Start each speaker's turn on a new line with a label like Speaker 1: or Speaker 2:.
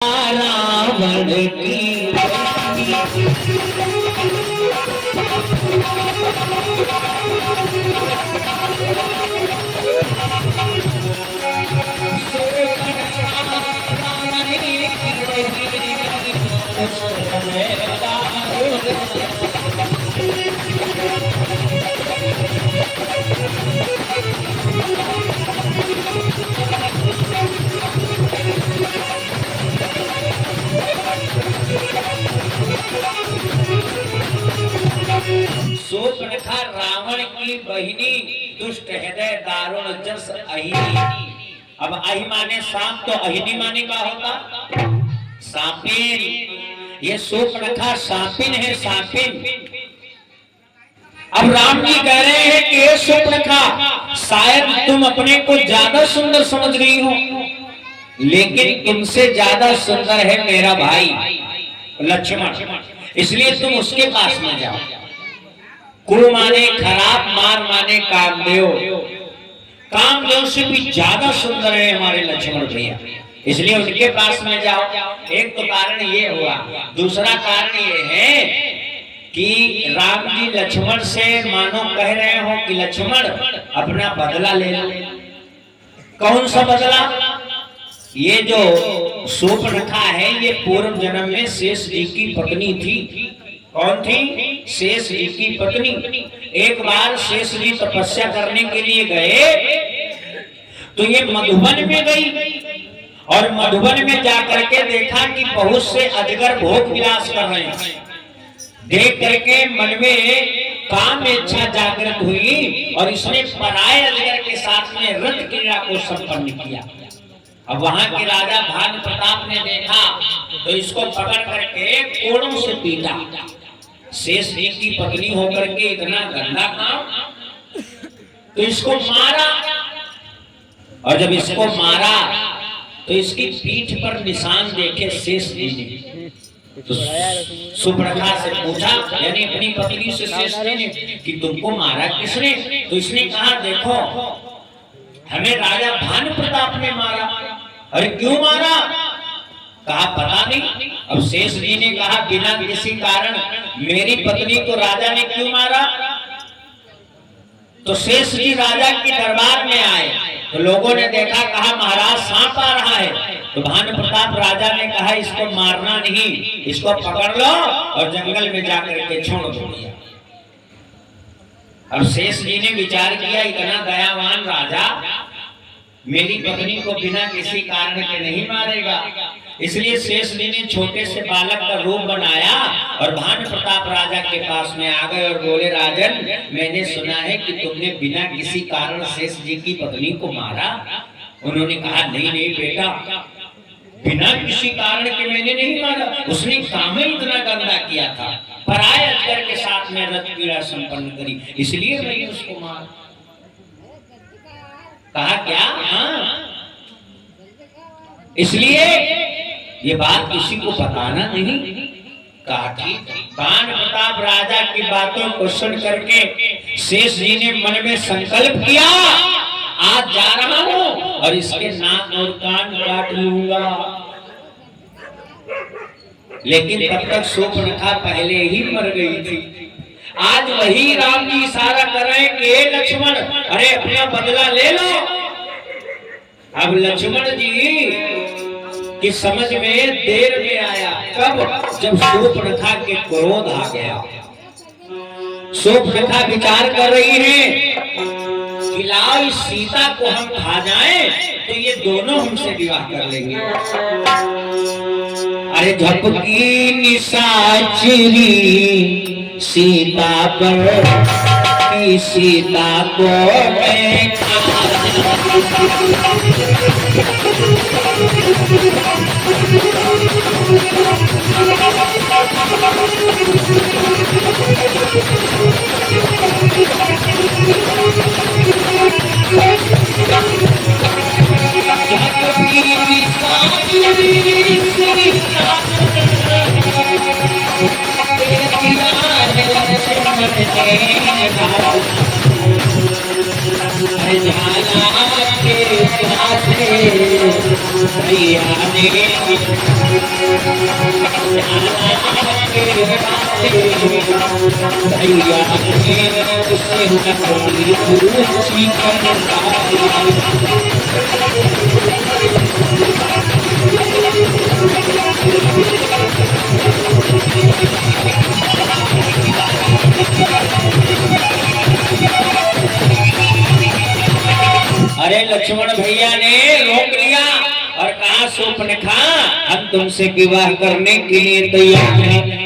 Speaker 1: रावण की शूर्पणखा रावण की बहिनी दुष्ट हृदय दारुण जस अहिनी। अब अहि माने सांप, तो अहिनी माने क्या होता? सांपिन। ये शूर्पणखा सांपिन है, सांपिन। अब राम जी कह रहे हैं कि ये शूर्पणखा, शायद तुम अपने को ज्यादा सुंदर समझ रही हो, लेकिन तुमसे ज्यादा सुंदर है मेरा भाई लक्ष्मण, इसलिए तुम उसके पास में जाओ। कु माने खराब, मार माने कामदेव। कामदेव से भी ज्यादा सुंदर है हमारे लक्ष्मण भैया, इसलिए उनके पास में जाओ। एक तो कारण ये हुआ, दूसरा कारण ये है कि राम जी लक्ष्मण से मानो कह रहे हो कि लक्ष्मण अपना बदला ले लो। कौन सा बदला? ये जो शूर्पणखा है ये पूर्व जन्म में शेष जी की पत्नी थी। कौन थी? शेष जी की पत्नी। एक बार शेष जी तपस्या करने के लिए गए तो ये मधुबन में गई, और मधुबन में जाकर के देखा कि बहुत से अजगर भोग विलास कर रहे हैं। देख करके मन में काम इच्छा जागृत हुई और इसने पराये अजगर के साथ में रथ क्रीड़ा को संपन्न किया। अब वहां के राजा भानु प्रताप ने देखा तो इसको पकड़ करके कोड़ों से पीटा। शेष जी की पत्नी होकर के इतना गंदा काम, तो इसको मारा। और जब इसको मारा तो इसकी पीठ पर निशान देखे शेष जी ने। तो शूर्पणखा से पूछा, यानी अपनी पत्नी से शेष जी ने, कि तुमको मारा किसने? तो इसने कहा, देखो हमें राजा भानु प्रताप ने मारा। अरे क्यों मारा? कहा पता नहीं। अब शेष जी ने कहा, बिना किसी कारण मेरी पत्नी को राजा ने क्यों मारा? तो शेष जी राजा के दरबार में आए तो लोगों ने देखा, कहा महाराज सांप आ रहा है। तो भानु प्रताप राजा ने कहा, इसको मारना नहीं, इसको पकड़ लो और जंगल में जाकर के छोड़ दो। अब शेष जी ने विचार किया, इतना दयावान राजा मेरी पत्नी को बिना किसी कारण के नहीं मारेगा, इसलिए शेष जी ने छोटे से बालक का रूप बनाया और भानु प्रताप राजा के पास में आ गए और बोले, राजन मैंने सुना है कि तुमने बिना किसी कारण शेष जी की पत्नी को मारा। उन्होंने कहा, नहीं नहीं बेटा, बिना किसी कारण के मैंने नहीं मारा, उसने काम ही इतना गंदा किया था, पराये अजगर के साथ में रथ क्रीड़ा संपन्न करी, इसलिए मैंने उसको मारा। कहा क्या? हाँ, इसलिए ये बात किसी को बताना नहीं। कहा ठीक। भानु प्रताप राजा की बातों को सुन करके शेष जी ने मन में संकल्प किया, आज जा रहा हूं और इसके नाक और कान काट लूंगा। लेकिन तब तक शूर्पणखा पहले ही मर गई थी। आज वही राम जी इशारा कर रहे हैं कि लक्ष्मण, अरे अपना बदला ले लो। अब लक्ष्मण जी की समझ में देर में आया। कब? जब शूर्पणखा के क्रोध आ गया। शूर्पणखा विचार कर रही है कि लाओ इस सीता को हम खा जाएं तो ये दोनों हमसे विवाह कर लेंगे। अरे झपकी निशाचरी सीता पर की सीता को मैं झाला के साथे भैया ने भैया ने उसे नकली पूछी अरे लक्ष्मण भैया ने रोक लिया और कहा शूर्पणखा हम तुमसे विवाह करने के लिए तैयार हैं।